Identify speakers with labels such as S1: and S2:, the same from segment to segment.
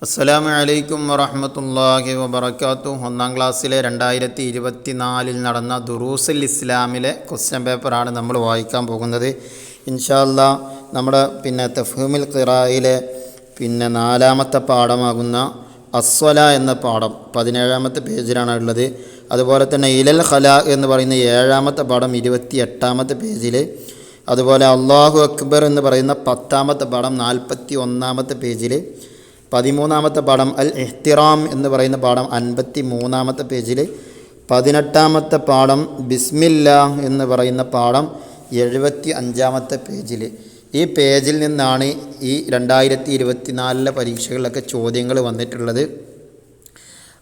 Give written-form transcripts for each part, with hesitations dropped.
S1: അസ്സലാമു അലൈക്കും വറഹ്മത്തുള്ളാഹി വബറകാതുഹു. ഒന്നാം ക്ലാസ്സിലെ 2024 നടന്ന ദുറൂസുൽ ഇസ്ലാമിലെ ക്വസ്റ്റ്യൻ പേപ്പറാണ് നമ്മൾ വായിക്കാൻ പോകുന്നത്. ഇൻഷാ അല്ലാഹ് നമ്മുടെ തഫ്ഹീമുൽ ഖിറായിലെ 4-ാമത്തെ പാഠമാകുന്ന അസ്വല എന്ന പാഠം 17-ാമത്തെ പേജിലാണ് ഉള്ളത്. അതുപോലെ തന്നെ ഇലൽ ഖലാ എന്ന് പറയുന്ന 7-ാമത്തെ പാഠം 28-ാമത്തെ പേജിൽ, അതുപോലെ അല്ലാഹു അക്ബർ എന്ന് പറയുന്ന 10-ാമത്തെ പാഠം 41-ാമത്തെ പേജിൽ, 13-ാമത്തെ പാഠം അൽ ഇഹ്തിറാം എന്ന് പറയുന്ന പാഠം 53-ാമത്തെ പേജിൽ, 18-ാമത്തെ പാഠം ബിസ്മില്ലാഹ് എന്ന് പറയുന്ന പാഠം 75-ാമത്തെ പേജിൽ. ഈ പേജിൽ നിന്നാണ് ഈ 2024 പരീക്ഷകളിലൊക്കെ ചോദ്യങ്ങൾ വന്നിട്ടുള്ളത്.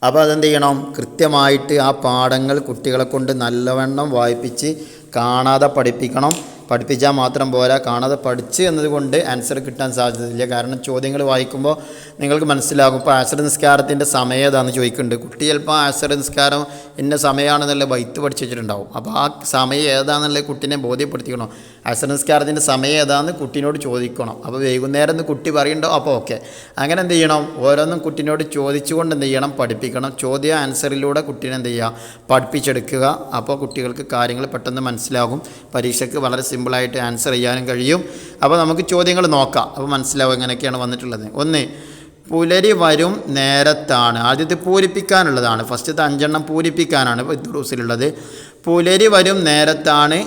S1: അപ്പോൾ അതെന്ത് ചെയ്യണം, കൃത്യമായിട്ട് ആ പാഠങ്ങൾ കുട്ടികളെ കൊണ്ട് നല്ലവണ്ണം വായിപ്പിച്ച് കാണാതെ പഠിപ്പിക്കണം. പഠിപ്പിച്ചാൽ മാത്രം പോരാ, കാണാതെ പഠിച്ച് എന്നതുകൊണ്ട് ആൻസർ കിട്ടാൻ സാധ്യതയില്ല. കാരണം ചോദ്യങ്ങൾ വായിക്കുമ്പോൾ നിങ്ങൾക്ക് മനസ്സിലാകും. ഇപ്പോൾ ആസർ നിസ്കാരത്തിൻ്റെ സമയം ഏതാണെന്ന് ചോദിക്കുന്നുണ്ട്. കുട്ടി ചിലപ്പോൾ ആസർ നിസ്കാരം ഇന്ന സമയമാണെന്നുള്ള ബൈത്ത് പഠിച്ച് വെച്ചിട്ടുണ്ടാവും. അപ്പോൾ ആ സമയം ഏതാണെന്നുള്ള കുട്ടീനെ ബോധ്യപ്പെടുത്തിക്കണം. ആസർ നിസ്കാരത്തിൻ്റെ സമയം ഏതാണെന്ന് കുട്ടീനോട് ചോദിക്കണം. അപ്പോൾ വൈകുന്നേരം എന്ന് കുട്ടി പറയുന്നുണ്ടോ, അപ്പോൾ ഓക്കെ. അങ്ങനെ എന്ത് ചെയ്യണം, ഓരോന്നും കുട്ടീനോട് ചോദിച്ചുകൊണ്ട് എന്ത് ചെയ്യണം, പഠിപ്പിക്കണം. ചോദ്യ ആൻസറിലൂടെ കുട്ടീനെ എന്ത് ചെയ്യുക, പഠിപ്പിച്ചെടുക്കുക. അപ്പോൾ കുട്ടികൾക്ക് കാര്യങ്ങൾ പെട്ടെന്ന് മനസ്സിലാകും. പരീക്ഷയ്ക്ക് വളരെ സിമ്പിളായിട്ട് ആൻസർ ചെയ്യാനും കഴിയും. അപ്പോൾ നമുക്ക് ചോദ്യങ്ങൾ നോക്കാം. അപ്പോൾ മനസ്സിലാവും എങ്ങനെയൊക്കെയാണ് വന്നിട്ടുള്ളത്. ഒന്ന്, പുലരി വരും നേരത്താണ്. ആദ്യത്തെ പൂരിപ്പിക്കാനുള്ളതാണ്. ഫസ്റ്റത്തെ 5 എണ്ണം പൂരിപ്പിക്കാനാണ് ദുറൂസിലുള്ളത്. പുലരി വരും നേരത്താണ്,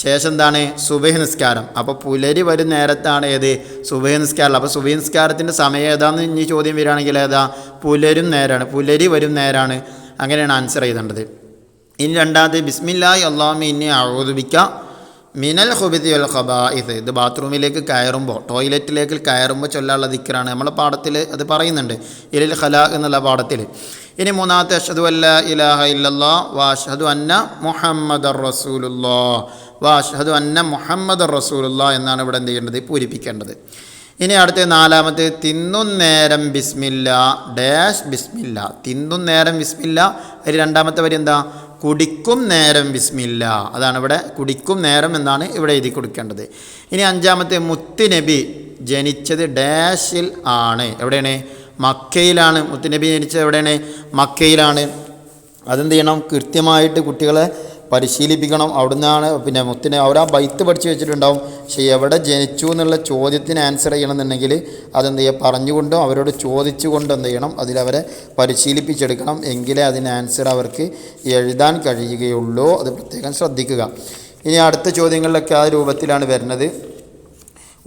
S1: ശേഷം എന്താണ്, സുബഹി നിസ്കാരം. അപ്പോൾ പുലരി വരും നേരത്താണ് ഏത്, സുബഹി നിസ്കാരം. അപ്പോൾ സുബഹി നിസ്കാരത്തിൻ്റെ സമയം ഏതാണെന്ന് ഇനി ചോദ്യം വരികയാണെങ്കിൽ ഏതാ, പുലരും നേരാണ്, പുലരി വരും നേരാണ്. അങ്ങനെയാണ് ആൻസർ ചെയ്തേണ്ടത്. ഇനി രണ്ടാമത്, ബിസ്മില്ലാഹി അല്ലാഹുമ്മ ഇന്നി അഊദു ബിക മിനൽ ഖുബുതി വൽ ഖബാഇസ്. ഇത് ബാത്റൂമിലേക്ക് കയറുമ്പോൾ, ടോയ്ലറ്റിലേക്ക് കയറുമ്പോൾ ചൊല്ലാനുള്ള ദിക്റാണ്. നമ്മളെ പാഠത്തിൽ അത് പറയുന്നുണ്ട്, ഇലൽ ഖലാ എന്നുള്ള പാഠത്തിൽ. ഇനി മൂന്നാമത്തെ, അഷ്ഹദു അല്ലാ ഇലാഹ ഇല്ലല്ലാഹ് വ അഷ്ഹദു അന്ന മുഹമ്മദർ റസൂലുള്ളാഹ് വ അഷ്ഹദു അന്ന മുഹമ്മദർ റസൂലുള്ളാഹ് എന്നാണ് ഇവിടെ എന്ത് ചെയ്യേണ്ടത്, പൂരിപ്പിക്കേണ്ടത്. ഇനി അടുത്ത 4-മത്തെ, തിന്നുന്നേരം ബിസ്മില്ല ഡാഷ് ബിസ്മില്ല. തിന്നുന്നേരം ബിസ്മില്ല. അതിൽ 2-മത്തെ വരി എന്താ, കുടിക്കും നേരം ബിസ്മില്ല. അതാണ് ഇവിടെ കുടിക്കും നേരം എന്നാണ് ഇവിടെ എഴുതി കൊടുക്കേണ്ടത്. ഇനി 5-മത്തെ, മുത്തുനബി ജനിച്ചത് ഡാഷിൽ ആണ്. എവിടെയാണ്, മക്കയിലാണ്. മുത്തുനബി ജനിച്ചത് എവിടെയാണ്, മക്കയിലാണ്. അതെന്ത് ചെയ്യണം, കൃത്യമായിട്ട് കുട്ടികളെ പരിശീലിപ്പിക്കണം. അവിടുന്നാണ് അവരാ ബൈത്ത് പഠിച്ച് വെച്ചിട്ടുണ്ടാവും. പക്ഷേ എവിടെ ജനിച്ചു എന്നുള്ള ചോദ്യത്തിന് ആൻസർ ചെയ്യണമെന്നുണ്ടെങ്കിൽ അതെന്ത് ചെയ്യുക, പറഞ്ഞുകൊണ്ടും അവരോട് ചോദിച്ചുകൊണ്ടും എന്ത് ചെയ്യണം, അതിലവരെ പരിശീലിപ്പിച്ചെടുക്കണം. എങ്കിലേ അതിന് ആൻസർ അവർക്ക് എഴുതാൻ കഴിയുകയുള്ളൂ. അത് പ്രത്യേകം ശ്രദ്ധിക്കുക. ഇനി അടുത്ത ചോദ്യങ്ങളിലൊക്കെ ആ രൂപത്തിലാണ് വരുന്നത്.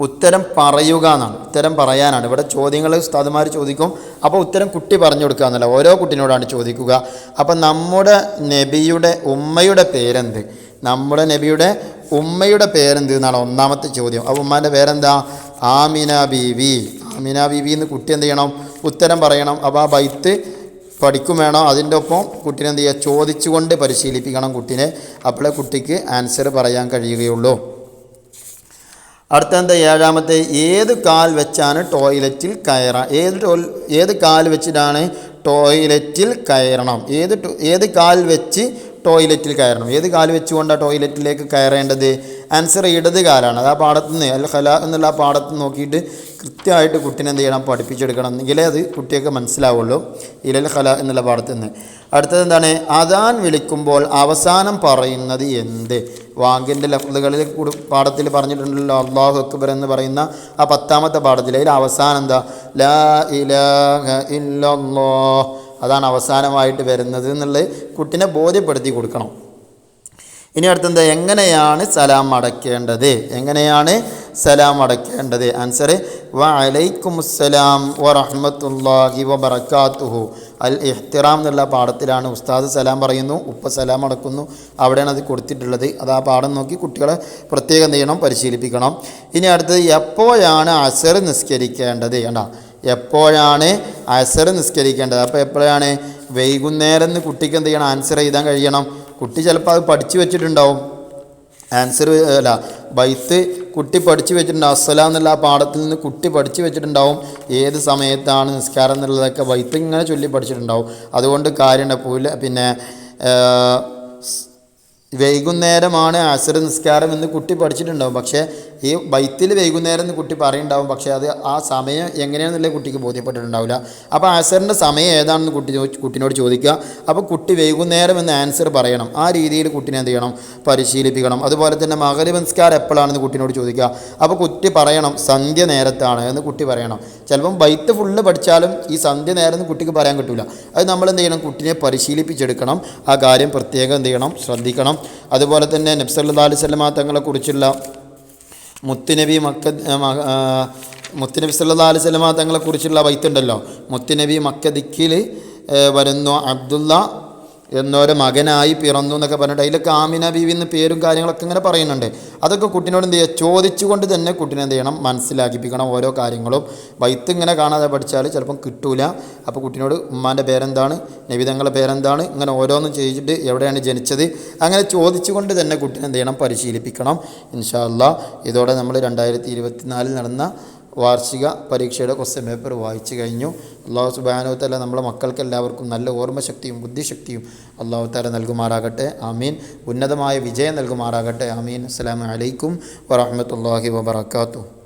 S1: ഉത്തരം പറയുക എന്നാണ്, ഉത്തരം പറയാനാണ്. ഇവിടെ ചോദ്യങ്ങൾ ഉസ്താദുമാർ ചോദിക്കും. അപ്പോൾ ഉത്തരം കുട്ടി പറഞ്ഞു കൊടുക്കുക എന്നല്ല, ഓരോ കുട്ടിനോടാണ് ചോദിക്കുക. അപ്പം നമ്മുടെ നബിയുടെ ഉമ്മയുടെ പേരെന്ത്, നമ്മുടെ നബിയുടെ ഉമ്മയുടെ പേരെന്ത് എന്നാണ് 1-മത്തെ ചോദ്യം. അപ്പോൾ ഉമ്മാൻ്റെ പേരെന്താ, ആമിന ബീവി. ആമിന ബീവി എന്ന് കുട്ടി എന്ത് ചെയ്യണം, ഉത്തരം പറയണം. അപ്പോൾ ആ ബൈത്ത് പഠിക്കും വേണം. അതിൻ്റെ ഒപ്പം കുട്ടീനെ എന്ത് ചെയ്യുക, ചോദിച്ചുകൊണ്ട് പരിശീലിപ്പിക്കണം കുട്ടീനെ. അപ്പോഴേ കുട്ടിക്ക് ആൻസർ പറയാൻ കഴിയുകയുള്ളൂ. അടുത്ത 7-മത്തെ, ഏത് കാൽ വെച്ചാണ് ടോയ്ലറ്റിൽ കയറാം. ഏത് കാൽ വെച്ചിട്ടാണ് ടോയ്ലറ്റിൽ കയറണം. ഏത് കാൽ വെച്ച് ടോയ്ലറ്റിൽ കയറണം. ഏത് കാൽ വെച്ചുകൊണ്ടാണ് ടോയ്ലറ്റിലേക്ക് കയറേണ്ടത്. ആൻസർ ഇടത് കാലാണ്. അത് ആ പാഠത്തു നിന്ന് അൽ ഖലാ എന്നുള്ള ആ പാഠത്ത് നോക്കിയിട്ട് കൃത്യമായിട്ട് കുട്ടീനെ എന്ത് ചെയ്യണം, പഠിപ്പിച്ചെടുക്കണം. എങ്കിലേ അത് കുട്ടിയൊക്കെ മനസ്സിലാവുള്ളൂ. ഇലൽ ഖലാ എന്നുള്ള പാഠത്തു നിന്ന്. അടുത്തത് എന്താണ്, അദാൻ വിളിക്കുമ്പോൾ അവസാനം പറയുന്നത് എന്ത്. വാങ്കിൻ്റെ ലഫ്ളുകളിൽ പാഠത്തിൽ പറഞ്ഞിട്ടുണ്ടല്ലോ, അല്ലാഹു അക്ബർ എന്ന് പറയുന്ന ആ 10-മത്തെ പാഠത്തിൽ അതിൽ അവസാനം എന്താ, ലാ ഇലാഹ ഇല്ലല്ലാഹ്. അതാണ് അവസാനമായിട്ട് വരുന്നത് എന്നുള്ളത് കുട്ടിനെ ബോധ്യപ്പെടുത്തി കൊടുക്കണം. ഇനി അടുത്തെന്താ, എങ്ങനെയാണ് സലാം അടയ്ക്കേണ്ടത്, എങ്ങനെയാണ് സലാം അടയ്ക്കേണ്ടത്. ആൻസർ വ അലൈക്കുമുസ്സലാം വ റഹ്മത്തുള്ളാഹി വ ബറകാതുഹു. അൽ ഇഹ്തിറാം എന്നുള്ള പാഠത്തിലാണ് ഉസ്താദ് സലാം പറയുന്നു, ഉപ്പ സലാം അടക്കുന്നു. അവിടെയാണ് അത് കൊടുത്തിട്ടുള്ളത്. അത് ആ പാഠം നോക്കി കുട്ടികളെ പ്രത്യേകം ചെയ്യണം, പരിശീലിപ്പിക്കണം. ഇനി അടുത്തത്, എപ്പോഴാണ് അസർ നിസ്കരിക്കേണ്ടത്. കണ്ടാ, എപ്പോഴാണ് അസർ നിസ്കരിക്കേണ്ടത്. അപ്പോൾ എപ്പോഴാണ്, വൈകുന്നേരം എന്ന് കുട്ടിക്ക് എന്ത് ചെയ്യണം, ആൻസർ എഴുതാൻ കഴിയണം. കുട്ടി ചിലപ്പോൾ അത് പഠിച്ചു വെച്ചിട്ടുണ്ടാവും. ആൻസർ ബൈത്ത് കുട്ടി പഠിച്ചു വെച്ചിട്ടുണ്ടാവും. അസ്സലാം എന്നുള്ള ആ പാഠത്തിൽ നിന്ന് കുട്ടി പഠിച്ചു വെച്ചിട്ടുണ്ടാവും. ഏത് സമയത്താണ് നിസ്കാരം എന്നുള്ളതൊക്കെ ബൈത്ത് ഇങ്ങനെ ചൊല്ലി പഠിച്ചിട്ടുണ്ടാവും. അതുകൊണ്ട് കാര്യമുണ്ട്. വൈകുന്നേരമാണ് അസർ നിസ്കാരം എന്ന് കുട്ടി പഠിച്ചിട്ടുണ്ടാവും. പക്ഷേ ഈ ബൈത്തിൽ വൈകുന്നേരം എന്ന് കുട്ടി പറയുണ്ടാവും, പക്ഷേ അത് ആ സമയം എങ്ങനെയാണെന്നുള്ള കുട്ടിക്ക് ബോധ്യപ്പെട്ടിട്ടുണ്ടാവില്ല. അപ്പോൾ അസറിൻ്റെ സമയം ഏതാണെന്ന് കുട്ടിനോട് ചോദിക്കുക. അപ്പോൾ കുട്ടി വൈകുന്നേരം എന്ന് ആൻസർ പറയണം. ആ രീതിയിൽ കുട്ടിനെ എന്ത് ചെയ്യണം, പരിശീലിപ്പിക്കണം. അതുപോലെ തന്നെ മഗ്‌രിബ് നിസ്കാരം എപ്പോഴാണെന്ന് കുട്ടിനോട് ചോദിക്കുക. അപ്പോൾ കുട്ടി പറയണം സന്ധ്യ നേരത്താണ് എന്ന് കുട്ടി പറയണം. ചിലപ്പം ബൈത്ത് ഫുള്ള് പഠിച്ചാലും ഈ സന്ധ്യ നേരം എന്ന് കുട്ടിക്ക് പറയാൻ കിട്ടില്ല. അത് നമ്മൾ എന്ത് ചെയ്യണം, കുട്ടിനെ പരിശീലിപ്പിച്ചെടുക്കണം. ആ കാര്യം പ്രത്യേകം എന്ത് ചെയ്യണം, ശ്രദ്ധിക്കണം. അതുപോലെ തന്നെ നബി സല്ലല്ലാഹു അലൈഹി വസല്ലമ തങ്ങളെക്കുറിച്ചുള്ള മുത്തുനബി സല്ലല്ലാഹു അലൈഹി വസല്ലമ തങ്ങളെക്കുറിച്ചുള്ള ബൈത്തുണ്ടല്ലോ, മുത്തുനബി മക്ക ദിക്കിൽ വരുന്നു, അബ്ദുള്ള എന്നൊരു മകനായി പിറന്നു എന്നൊക്കെ പറഞ്ഞിട്ട് അതിലൊക്കെ ആമിന ബീവി എന്ന് പേരും കാര്യങ്ങളൊക്കെ ഇങ്ങനെ പറയുന്നുണ്ട്. അതൊക്കെ കുട്ടീനോട് എന്ത് ചെയ്യുക, ചോദിച്ചുകൊണ്ട് തന്നെ കുട്ടീനെ എന്ത് ചെയ്യണം, മനസ്സിലാക്കിപ്പിക്കണം. ഓരോ കാര്യങ്ങളും ബൈത്ത് ഇങ്ങനെ കാണാതെ പഠിച്ചാൽ ചിലപ്പം കിട്ടൂല. അപ്പോൾ കുട്ടീനോട് ഉമ്മാൻ്റെ പേരെന്താണ്, നബി തങ്ങളുടെ പേരെന്താണ്, ഇങ്ങനെ ഓരോന്നും ചോദിച്ചിട്ട് എവിടെയാണ് ജനിച്ചത്, അങ്ങനെ ചോദിച്ചുകൊണ്ട് തന്നെ കുട്ടീനെ എന്ത് ചെയ്യണം, പരിശീലിപ്പിക്കണം. ഇൻഷാ അല്ലാഹ് ഇതോടെ നമ്മൾ 2024 നടന്ന വാർഷിക പരീക്ഷയുടെ ക്വസ്റ്റ്യൻ പേപ്പർ വായിച്ചു കഴിഞ്ഞു. അല്ലാഹു സുബ്ഹാനഹു വ തആല നമ്മളെ മക്കൾക്ക് എല്ലാവർക്കും നല്ല ഓർമ്മശക്തിയും ബുദ്ധിശക്തിയും അല്ലാഹു തആല നൽകുമാറാകട്ടെ. ആമീൻ. ഉന്നതമായ വിജയം നൽകുമാറാകട്ടെ. ആമീൻ. അസ്സലാമു അലൈക്കും വറഹ്മത്തുള്ളാഹി വബറകാതുഹു.